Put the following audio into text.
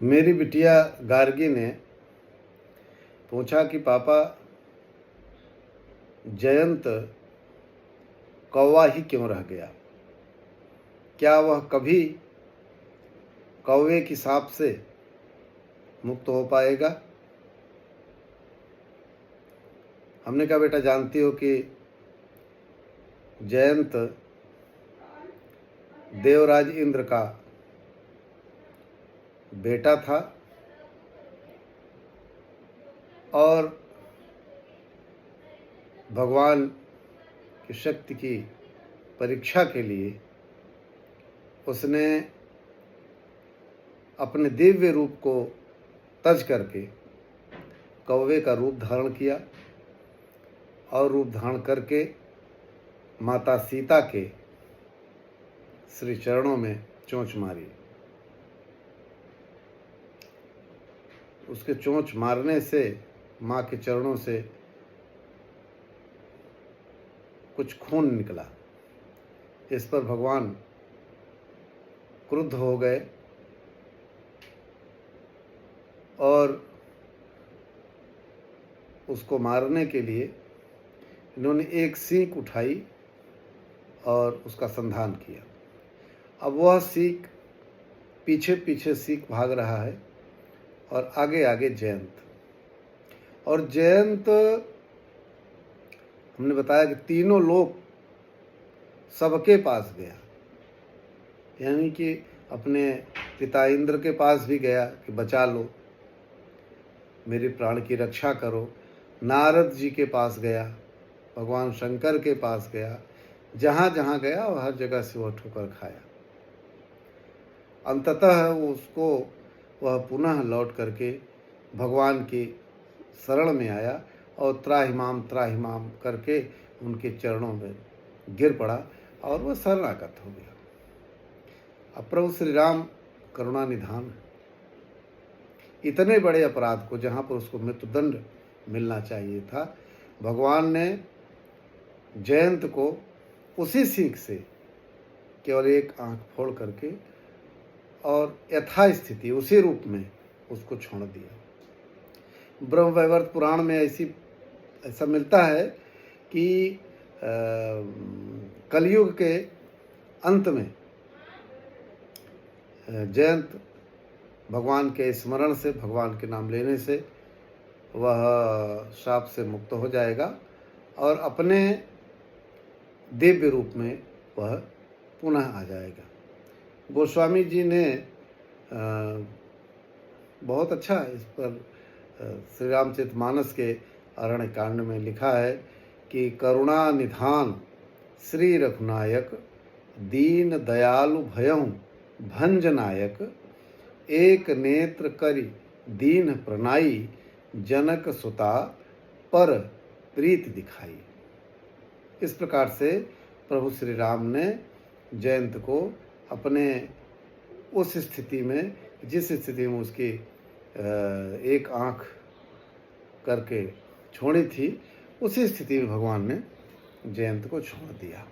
मेरी बिटिया गार्गी ने पूछा कि पापा, जयंत कौवा ही क्यों रह गया? क्या वह कभी कौवे की सांप से मुक्त हो पाएगा? हमने कहा, बेटा जानती हो कि जयंत देवराज इंद्र का बेटा था और भगवान की शक्ति की परीक्षा के लिए उसने अपने दिव्य रूप को तज करके कौवे का रूप धारण किया और रूप धारण करके माता सीता के श्री चरणों में चोंच मारी। उसके चोंच मारने से माँ के चरणों से कुछ खून निकला। इस पर भगवान क्रुद्ध हो गए और उसको मारने के लिए इन्होंने एक सीख उठाई और उसका संधान किया। अब वह सीख पीछे पीछे सीख भाग रहा है और आगे आगे जयंत। और जयंत, हमने बताया कि तीनों लोग सबके पास गया, यानी कि अपने पिता इंद्र के पास भी गया कि बचा लो, मेरे प्राण की रक्षा करो। नारद जी के पास गया, भगवान शंकर के पास गया, जहाँ जहाँ गया वह हर जगह से वह ठोकर खाया। अंततः उसको वह पुनः लौट करके भगवान की शरण में आया और त्राहिमाम करके उनके चरणों में गिर पड़ा और वह शरणागत हो गया। अब प्रभु श्री राम करुणा निधान है। इतने बड़े अपराध को, जहाँ पर उसको मृत्युदंड मिलना चाहिए था, भगवान ने जयंत को उसी सीख से केवल एक आंख फोड़ करके और यथास्थिति उसी रूप में उसको छोड़ दिया। ब्रह्मवैवर्त पुराण में ऐसा मिलता है कि कलयुग के अंत में जयंत भगवान के स्मरण से, भगवान के नाम लेने से वह शाप से मुक्त हो जाएगा और अपने दिव्य रूप में वह पुनः आ जाएगा। गोस्वामी जी ने बहुत अच्छा इस पर श्री रामचरितमानस के अरण्य कांड में लिखा है कि करुणा निधान श्री रघुनायक, दीन दयालु भयहु भंजनायक, एक नेत्र करि दीन प्रणाई, जनक सुता पर प्रीति दिखाई। इस प्रकार से प्रभु श्री राम ने जयंत को अपने उस स्थिति में, जिस स्थिति में उसकी एक आंख करके छोड़ी थी, उसी स्थिति में भगवान ने जयंत को छोड़ दिया।